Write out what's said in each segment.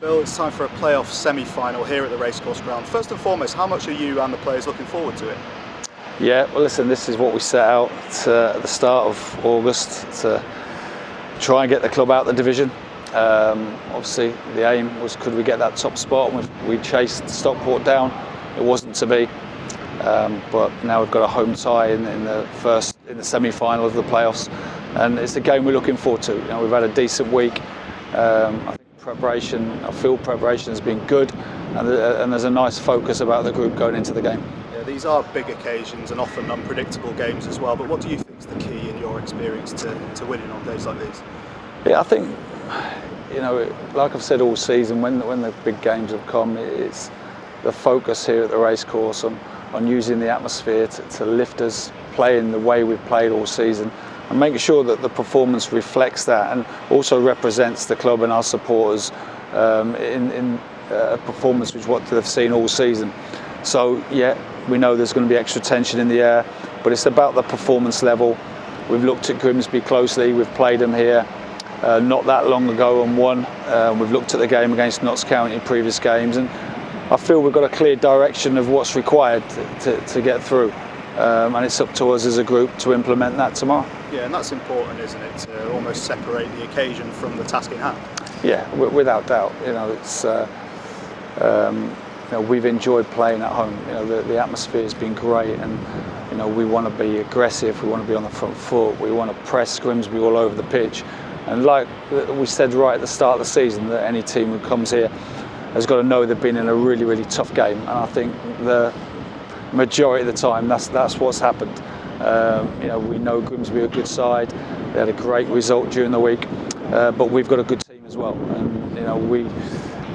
Bill, it's time for a playoff semi-final here at the racecourse ground. First and foremost, how much are you and the players looking forward to it? Yeah, well listen, this is what we set out at the start of August to try and get the club out of the division. Obviously the aim was, could we get that top spot? We chased Stockport down. It wasn't to be, but now we've got a home tie in the semi-final of the playoffs, and it's a game we're looking forward to. You know, we've had a decent week. I think our field preparation has been good, and there's a nice focus about the group going into the game. Yeah, these are big occasions and often unpredictable games as well, but what do you think is the key in your experience to winning on days like these? Yeah, I think, you know, like I've said all season, when the big games have come, it's the focus here at the racecourse on using the atmosphere to lift us, playing the way we've played all season, and making sure that the performance reflects that and also represents the club and our supporters in a performance which what they've seen all season. So yeah, we know there's going to be extra tension in the air, but it's about the performance level. We've looked at Grimsby closely, we've played them here not that long ago and won. We've looked at the game against Notts County in previous games, and I feel we've got a clear direction of what's required to get through. And it's up to us as a group to implement that tomorrow. Yeah, and that's important, isn't it, to almost separate the occasion from the task in hand? Yeah, without doubt. You know, it's you know, we've enjoyed playing at home. You know, the atmosphere has been great, and you know, we want to be aggressive. We want to be on the front foot. We want to press Grimsby all over the pitch. And like we said right at the start of the season, that any team who comes here has got to know they've been in a really, really tough game. And I think the majority of the time that's what's happened. You know, we know Grimsby are a good side. They had a great result during the week, but we've got a good team as well, and you know, we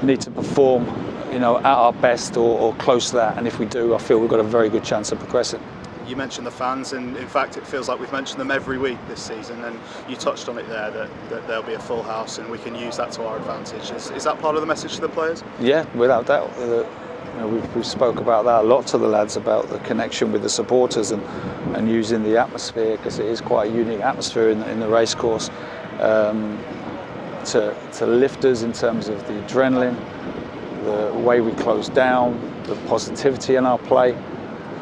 need to perform, you know, at our best or close to that. And if we do, I feel we've got a very good chance of progressing. You mentioned the fans, and in fact it feels like we've mentioned them every week this season, and you touched on it there, that there'll be a full house and we can use that to our advantage. Is that part of the message to the players? Yeah, without doubt. You know, we've spoke about that a lot to the lads, about the connection with the supporters and using the atmosphere, because it is quite a unique atmosphere in the racecourse, to lift us in terms of the adrenaline, the way we close down, the positivity in our play,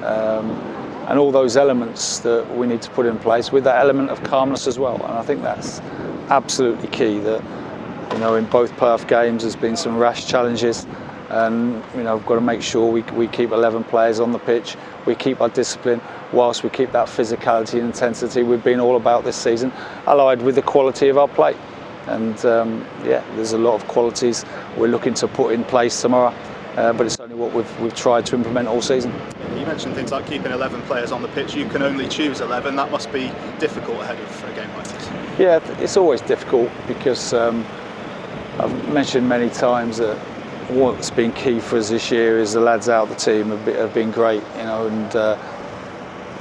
and all those elements that we need to put in place, with that element of calmness as well. And I think that's absolutely key. That, you know, in both Perth games there's been some rash challenges, and you know, we've got to make sure we keep 11 players on the pitch, we keep our discipline, whilst we keep that physicality and intensity we've been all about this season, allied with the quality of our play. And yeah, there's a lot of qualities we're looking to put in place tomorrow, but it's only what we've tried to implement all season. You mentioned things like keeping 11 players on the pitch. You can only choose 11. That must be difficult ahead of a game like this. Yeah, it's always difficult, because I've mentioned many times that what's been key for us this year is the lads out of the team have been great, you know, and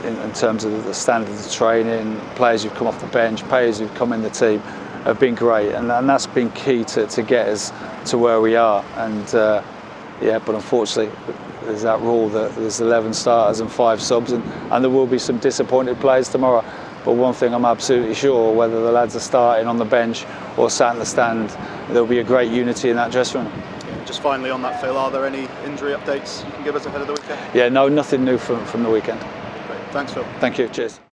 in terms of the standards of training, players who've come off the bench, players who've come in the team have been great, and that's been key to get us to where we are. And yeah, but unfortunately there's that rule that there's 11 starters and 5 subs, and there will be some disappointed players tomorrow. But one thing I'm absolutely sure, whether the lads are starting on the bench or sat in the stand, there'll be a great unity in that dressing room. Just finally on that, Phil, are there any injury updates you can give us ahead of the weekend? Yeah, no, nothing new from the weekend. Great. Thanks, Phil. Thank you. Cheers.